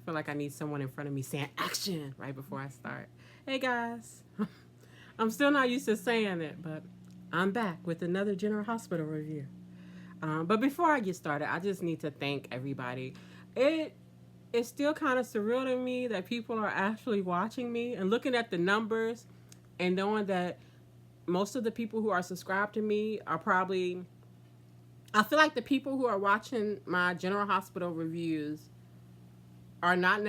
I feel like I need someone in front of me saying action right before I start. Hey guys. I'm still not used to saying it, but I'm back with another General Hospital review. But before I get started, I just need to thank everybody. It it's still kind of surreal to me that people are actually watching me and looking at the numbers and knowing that most of the people who are subscribed to me are probably. I feel like the people who are watching my General Hospital reviews are not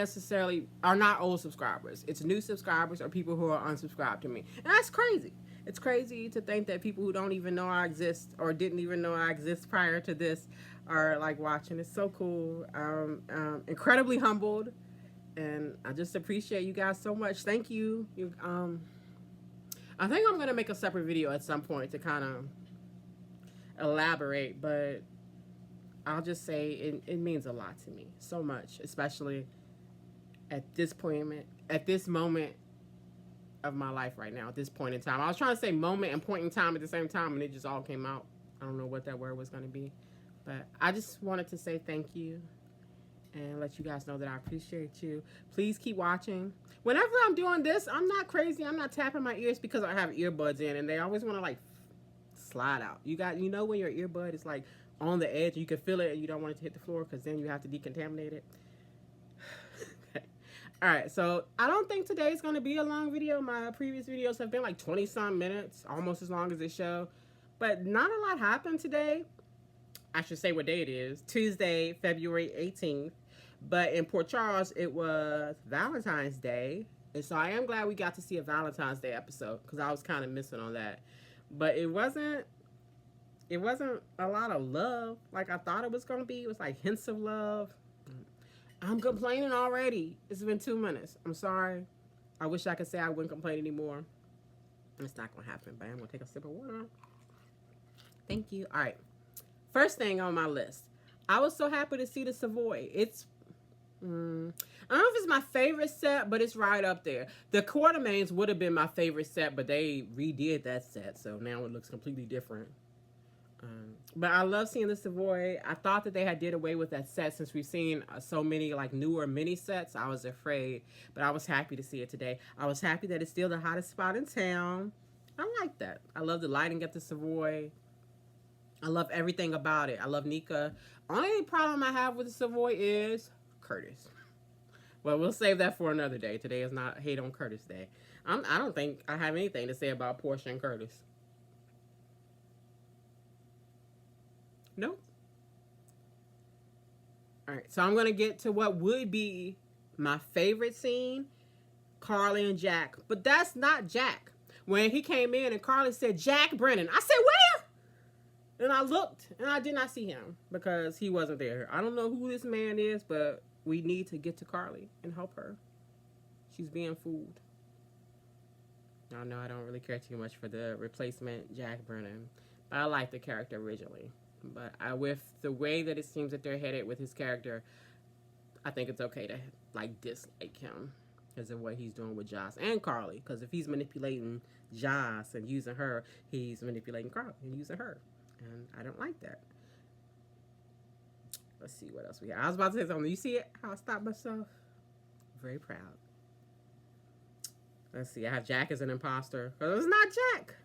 old subscribers. It's new subscribers or people who are unsubscribed to me. And that's crazy. It's crazy to think that people who don't even know I exist or didn't even know I exist prior to this are like watching. It's so cool. Incredibly humbled, and I just appreciate you guys so much. Thank you. I think I'm gonna make a separate video at some point to kind of elaborate, but I'll just say it means a lot to me, so much, especially at this moment of my life right now, at this point in time. I was trying to say moment and point in time at the same time, and it just all came out. I don't know what that word was going to be, but I just wanted to say thank you and let you guys know that I appreciate you. Please keep watching. Whenever I'm doing this, I'm not crazy. I'm not tapping my ears because I have earbuds in, and they always want to like slide out. You know when your earbud is like on the edge, you can feel it, and you don't want it to hit the floor because then you have to decontaminate it. All right, so I don't think today's going to be a long video. My previous videos have been like 20-some minutes, almost as long as this show. But not a lot happened today. I should say what day it is. Tuesday, February 18th. But in Port Charles, it was Valentine's Day. And so I am glad we got to see a Valentine's Day episode because I was kind of missing on that. But it wasn't a lot of love like I thought it was going to be. It was like hints of love. I'm complaining already. It's been 2 minutes. I'm sorry. I wish I could say I wouldn't complain anymore. It's not going to happen, but I'm going to take a sip of water. Thank you. All right. First thing on my list. I was so happy to see the Savoy. It's, I don't know if it's my favorite set, but it's right up there. The Quartermains would have been my favorite set, but they redid that set, so now it looks completely different. But I love seeing the Savoy. I thought that they had did away with that set since we've seen so many like newer mini sets. I was afraid, but I was happy to see it today. I was happy that it's still the hottest spot in town. I like that. I love the lighting at the Savoy. I love everything about it. I love Nika. Only problem I have with the Savoy is Curtis. Well, we'll save that for another day. Today is not Hate on Curtis Day. I don't think I have anything to say about Portia and Curtis. Nope. All right, so I'm going to get to what would be my favorite scene, Carly and Jack. But that's not Jack. When he came in and Carly said, Jack Brennan, I said, where? And I looked, and I did not see him because he wasn't there. I don't know who this man is, but we need to get to Carly and help her. She's being fooled. I know I don't really care too much for the replacement Jack Brennan, but I liked the character originally. But with the way that it seems that they're headed with his character, I think it's okay to like dislike him because of what he's doing with Joss and Carly. Because if he's manipulating Joss and using her, he's manipulating Carly and using her, and I don't like that. Let's see what else we have. I was about to say something. You see it? How I stopped myself? Very proud. Let's see. I have Jack as an imposter. But it was not Jack.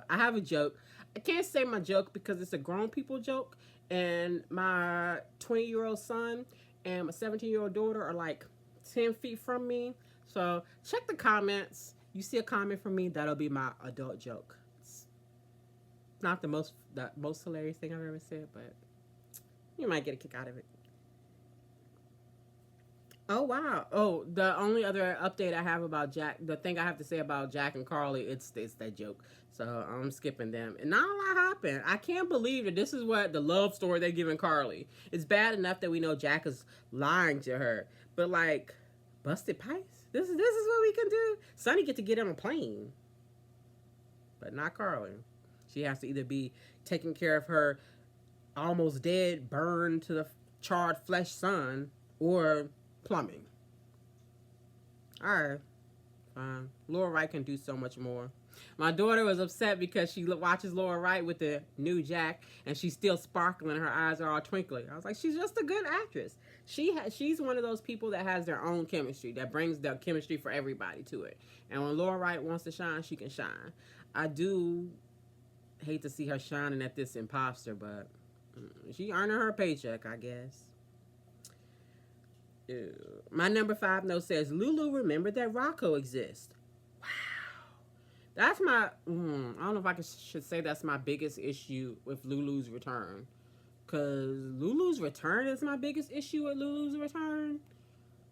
I have a joke. I can't say my joke because it's a grown people joke, and my 20-year-old son and my 17-year-old daughter are like 10 feet from me. So check the comments. You see a comment from me, that'll be my adult joke. It's not the most hilarious thing I've ever said, but you might get a kick out of it. Oh, wow. Oh, the only other update I have about Jack, the thing I have to say about Jack and Carly, it's that joke. So I'm skipping them. And not a lot happened. I can't believe that this is what the love story they're giving Carly. It's bad enough that we know Jack is lying to her. But like, busted pipes? This is what we can do? Sonny get to get on a plane. But not Carly. She has to either be taking care of her almost dead, burned to the charred flesh son, or plumbing. Alright. Fine. Laura Wright can do so much more. My daughter was upset because she watches Laura Wright with the new Jack, and she's still sparkling. Her eyes are all twinkly. I was like, she's just a good actress. She's one of those people that has their own chemistry, that brings the chemistry for everybody to it. And when Laura Wright wants to shine, she can shine. I do hate to see her shining at this imposter, but she earning her paycheck, I guess. My number 5 note says, Lulu remembered that Rocco exists. Wow. That's my, I don't know if I should say that's my biggest issue with Lulu's return. Because Lulu's return is my biggest issue with Lulu's return.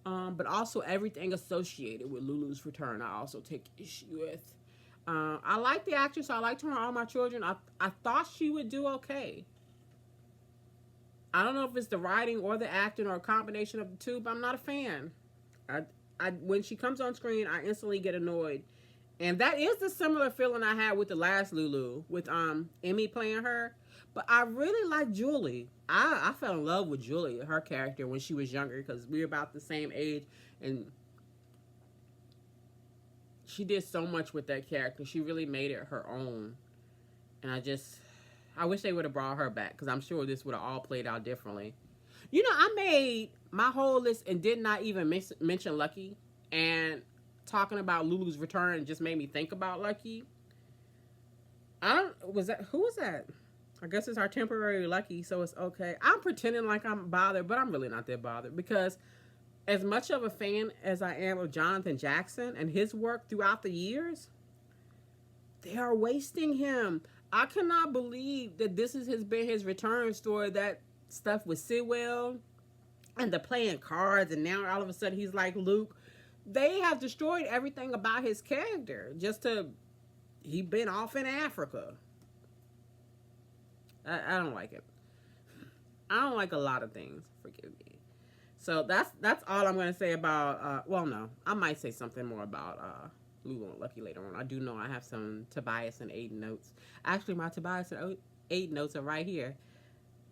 But also everything associated with Lulu's return, I also take issue with. I like the actress. I liked her on All My Children. I thought she would do okay. I don't know if it's the writing or the acting or a combination of the two, but I'm not a fan. When she comes on screen, I instantly get annoyed. And that is the similar feeling I had with the last Lulu, with Emmy playing her. But I really like Julie. I fell in love with Julie, her character, when she was younger, because we were about the same age. And she did so much with that character. She really made it her own. And I wish they would have brought her back, because I'm sure this would have all played out differently. You know, I made my whole list and did not even mention Lucky. And talking about Lulu's return just made me think about Lucky. Who was that? I guess it's our temporary Lucky, so it's okay. I'm pretending like I'm bothered, but I'm really not that bothered, because as much of a fan as I am of Jonathan Jackson and his work throughout the years, they are wasting him. I cannot believe that this has been his return story. That stuff with Sidwell and the playing cards, and now all of a sudden he's like Luke. They have destroyed everything about his character he been off in Africa. I don't like it. I don't like a lot of things. Forgive me. So that's all I'm going to say about, well, no. I might say something more about Lulu and Lucky later on. I do know I have some Tobias and Aiden notes. Actually, my Tobias and Aiden notes are right here.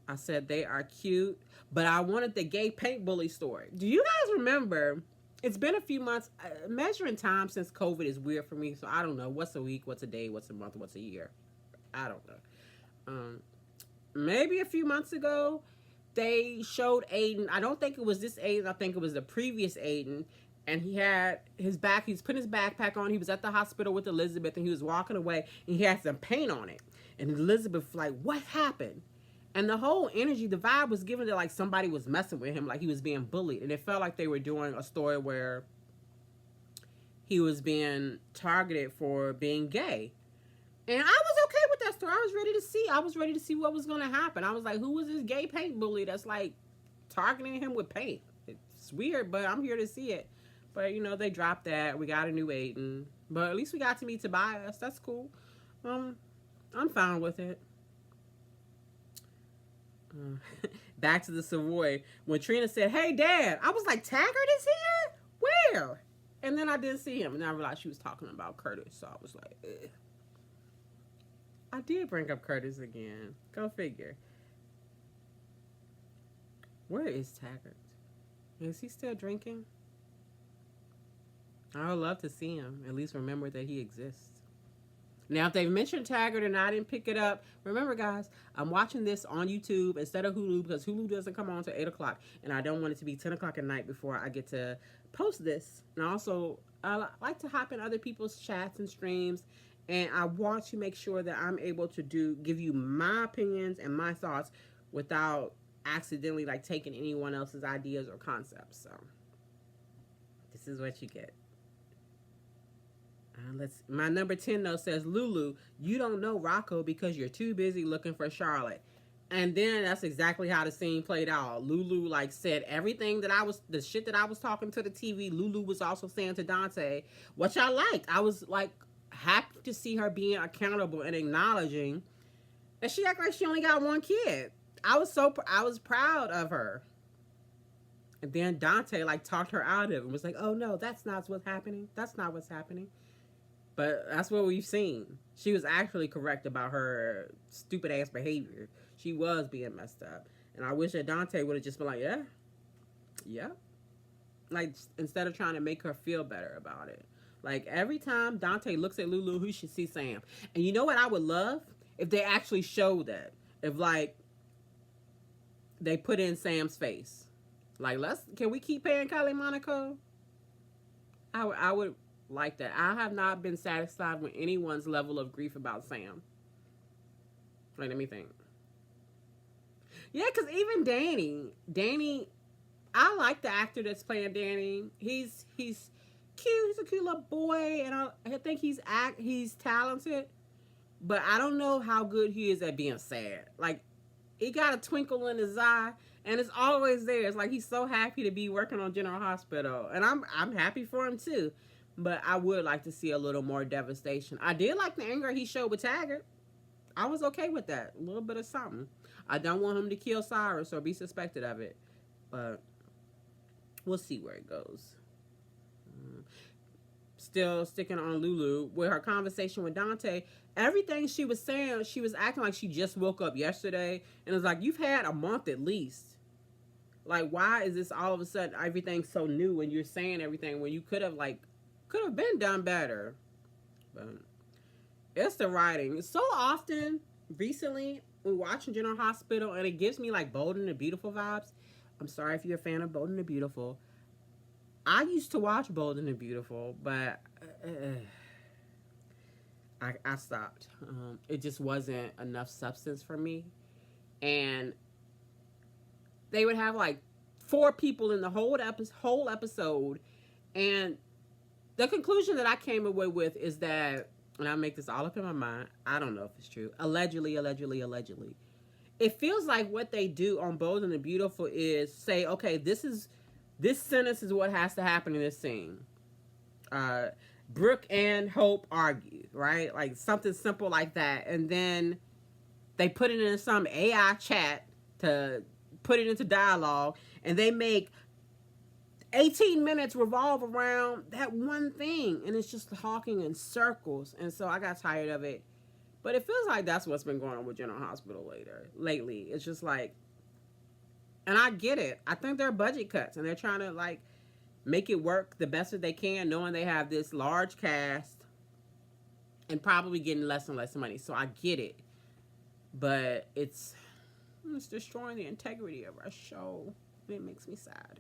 I said they are cute, but I wanted the gay paint bully story. Do you guys remember? It's been a few months. Measuring time since COVID is weird for me, so I don't know. What's a week? What's a day? What's a month? What's a year? I don't know. Maybe a few months ago, they showed Aiden. I don't think it was this Aiden. I think it was the previous Aiden. And he had his he's putting his backpack on. He was at the hospital with Elizabeth, and he was walking away, and he had some paint on it. And Elizabeth was like, what happened? And the whole energy, the vibe was given that like somebody was messing with him, like he was being bullied. And it felt like they were doing a story where he was being targeted for being gay. And I was okay with that story. I was ready to see what was going to happen. I was like, who was this gay paint bully that's like targeting him with paint? It's weird, but I'm here to see it. But, you know, they dropped that. We got a new Aiden. But at least we got to meet Tobias. That's cool. I'm fine with it. Back to the Savoy. When Trina said, hey, Dad, I was like, Taggart is here? Where? And then I didn't see him. And I realized she was talking about Curtis. So I was like, ugh. I did bring up Curtis again. Go figure. Where is Taggart? Is he still drinking? I would love to see him. At least remember that he exists. Now, if they've mentioned Taggart and I didn't pick it up, remember, guys, I'm watching this on YouTube instead of Hulu, because Hulu doesn't come on until 8 o'clock. And I don't want it to be 10 o'clock at night before I get to post this. And also, I like to hop in other people's chats and streams. And I want to make sure that I'm able to give you my opinions and my thoughts without accidentally like taking anyone else's ideas or concepts. So this is what you get. My number 10 note says, Lulu, you don't know Rocco because you're too busy looking for Charlotte. And then that's exactly how the scene played out. Lulu like said everything the shit that I was talking to the TV, Lulu was also saying to Dante, which I liked. I was like happy to see her being accountable and acknowledging that she acted like she only got one kid. I was proud of her. And then Dante like talked her out of it and was like, oh no, that's not what's happening. That's not what's happening. But that's what we've seen. She was actually correct about her stupid ass behavior. She was being messed up. And I wish that Dante would have just been like, yeah. Like, instead of trying to make her feel better about it. Like every time Dante looks at Lulu, he should see Sam. And you know what I would love? If they actually showed that. If like they put in Sam's face. Like can we keep paying Kylie Monaco? I would like that. I have not been satisfied with anyone's level of grief about Sam. Like, let me think. Yeah, because even Danny, I like the actor that's playing Danny. He's cute. He's a cute little boy, and I think he's talented. But I don't know how good he is at being sad. Like, he got a twinkle in his eye, and it's always there. It's like he's so happy to be working on General Hospital, and I'm happy for him too. But I would like to see a little more devastation. I did like the anger he showed with Taggart. I was okay with that. A little bit of something. I don't want him to kill Cyrus or be suspected of it. But we'll see where it goes. Still sticking on Lulu with her conversation with Dante. Everything she was saying, she was acting like she just woke up yesterday. And it's like, you've had a month at least. Like, why is this all of a sudden everything so new and you're saying everything when you could have been done better? But it's the writing. So often, recently, we're watching General Hospital, and it gives me like Bold and the Beautiful vibes. I'm sorry if you're a fan of Bold and the Beautiful. I used to watch Bold and the Beautiful, but I stopped. It just wasn't enough substance for me. And they would have like 4 people in the whole episode, and the conclusion that I came away with is that, and I'll make this all up in my mind, I don't know if it's true, allegedly, it feels like what they do on Bold and the Beautiful is say, okay, this sentence is what has to happen in this scene. Brooke and Hope argue, right? Like something simple like that. And then they put it in some AI chat to put it into dialogue, and they make 18 minutes revolve around that one thing, and it's just talking in circles. And so I got tired of it. But it feels like that's what's been going on with General Hospital lately. It's just like, and I get it. I think there are budget cuts, and they're trying to like make it work the best that they can, knowing they have this large cast and probably getting less and less money. So I get it. But it's destroying the integrity of our show. It makes me sad.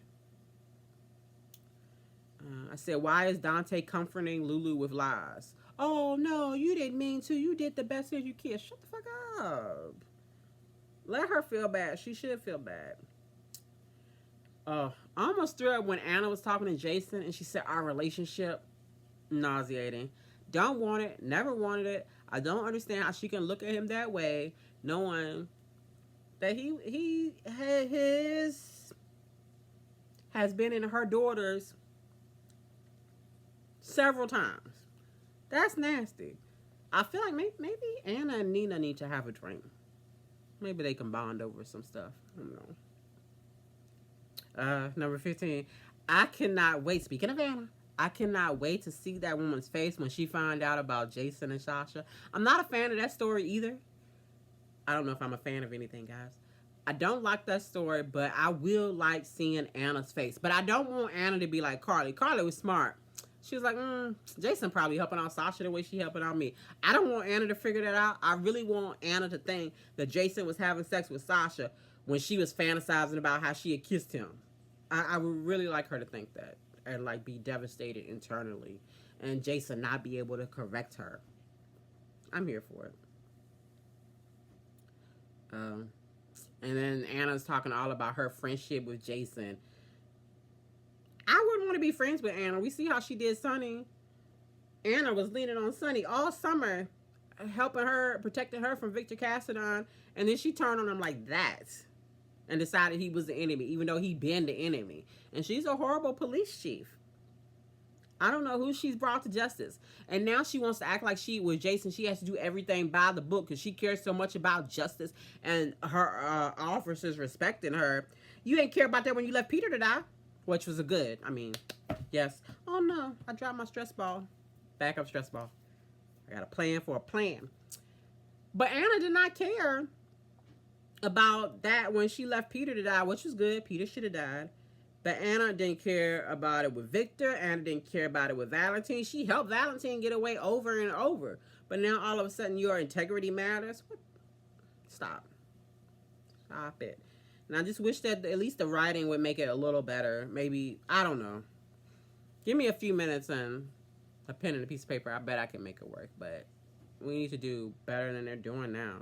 I said, why is Dante comforting Lulu with lies? Oh, no, you didn't mean to. You did the best as you could. Shut the fuck up. Let her feel bad. She should feel bad. I almost threw up when Anna was talking to Jason, and she said, our relationship, nauseating. Don't want it. Never wanted it. I don't understand how she can look at him that way, knowing that he has been in her daughter's several times. That's nasty. I feel like maybe Anna and Nina need to have a drink. Maybe they can bond over some stuff. I don't know. Number 15. I cannot wait. Speaking of Anna, I cannot wait to see that woman's face when she found out about Jason and Sasha. I'm not a fan of that story either. I don't know if I'm a fan of anything, guys. I don't like that story, but I will like seeing Anna's face. But I don't want Anna to be like Carly. Carly was smart. She was like, Jason probably helping out Sasha the way she helping out me. I don't want Anna to figure that out. I really want Anna to think that Jason was having sex with Sasha when she was fantasizing about how she had kissed him. I would really like her to think that and like be devastated internally, and Jason not be able to correct her. I'm here for it. And then Anna's talking all about her friendship with Jason. I wouldn't want to be friends with Anna. We see how she did Sonny. Anna was leaning on Sonny all summer, helping her, protecting her from Victor Cassadon, and then she turned on him like that and decided he was the enemy, even though he'd been the enemy. And she's a horrible police chief. I don't know who she's brought to justice. And now she wants to act like she, with Jason, she has to do everything by the book because she cares so much about justice and her officers respecting her. You ain't care about that when you left Peter to die, which was a good, yes. Oh no, I dropped my stress ball. Backup stress ball. I got a plan for a plan. But Anna did not care about that when she left Peter to die, which was good. Peter should have died. But Anna didn't care about it with Victor. Anna didn't care about it with Valentine. She helped Valentine get away over and over. But now all of a sudden your integrity matters. What? Stop. Stop it. And I just wish that at least the writing would make it a little better. Maybe, I don't know. Give me a few minutes and a pen and a piece of paper. I bet I can make it work. But we need to do better than they're doing now.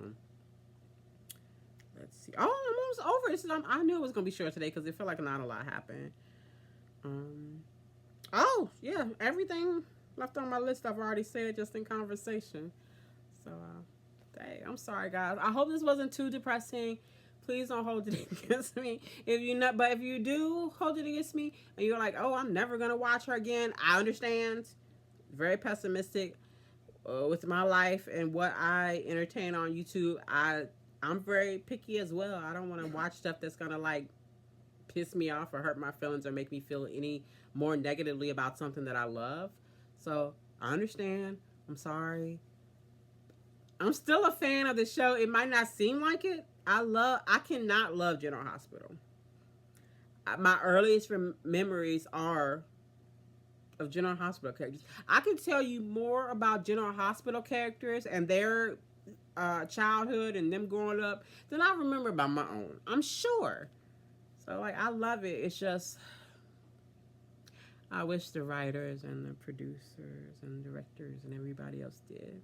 Let's see. Oh, I'm almost over. I knew it was going to be short today because it felt like not a lot happened. Oh, yeah. Everything left on my list I've already said just in conversation. So, dang, I'm sorry, guys. I hope this wasn't too depressing. Please don't hold it against me. If you do hold it against me and you're like, oh, I'm never going to watch her again, I understand. Very pessimistic with my life and what I entertain on YouTube. I'm very picky as well. I don't want to watch stuff that's going to like piss me off or hurt my feelings or make me feel any more negatively about something that I love. So I understand. I'm sorry. I'm still a fan of the show. It might not seem like it. I cannot love General Hospital. My earliest memories are of General Hospital characters. I can tell you more about General Hospital characters and their childhood and them growing up than I remember about my own. I'm sure. So like I love it. It's just I wish the writers and the producers and directors and everybody else did.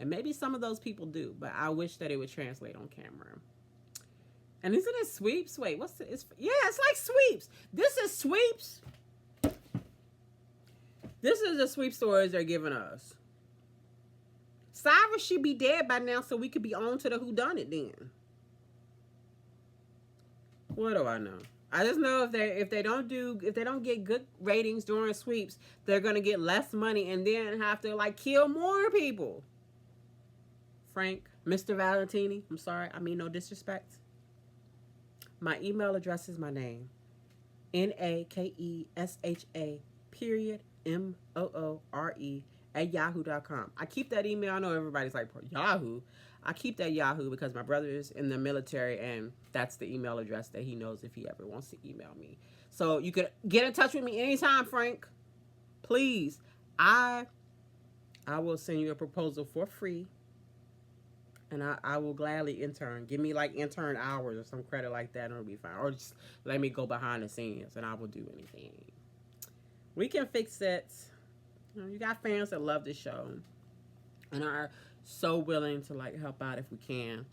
And maybe some of those people do, but I wish that it would translate on camera. And isn't it Sweeps? Wait, what's it? Yeah, it's like Sweeps. This is Sweeps. This is the Sweep stories they're giving us. Cyrus should be dead by now so we could be on to the whodunit then. What do I know? I just know if they don't get good ratings during Sweeps, they're gonna get less money and then have to like kill more people. Frank, Mr. Valentini, I'm sorry, I mean no disrespect. My email address is my name. NAKESHA MOORE @yahoo.com. I keep that email. I know everybody's like, Yahoo. I keep that Yahoo because my brother is in the military and that's the email address that he knows if he ever wants to email me. So you could get in touch with me anytime, Frank. Please. I will send you a proposal for free. And I will gladly intern. Give me like intern hours or some credit like that and it'll be fine. Or just let me go behind the scenes and I will do anything. We can fix it. You got fans that love the show and are so willing to like help out if we can.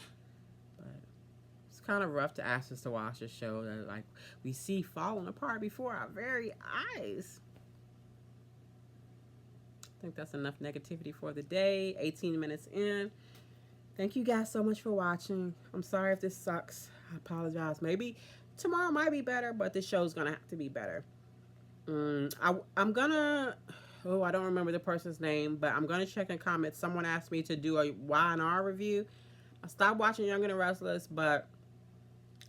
But it's kind of rough to ask us to watch a show that like we see falling apart before our very eyes. I think that's enough negativity for the day. 18 minutes in. Thank you guys so much for watching. I'm sorry if this sucks. I apologize. Maybe tomorrow might be better, but this show's going to have to be better. I'm going to... Oh, I don't remember the person's name, but I'm going to check in comments. Someone asked me to do a Y&R review. I stopped watching Young and the Restless, but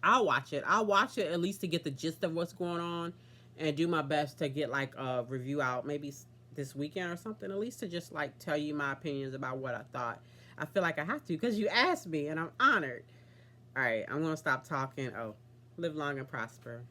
I'll watch it. I'll watch it at least to get the gist of what's going on and do my best to get like a review out maybe this weekend or something, at least to just like tell you my opinions about what I thought. I feel like I have to because you asked me and I'm honored. All right, I'm going to stop talking. Oh, live long and prosper.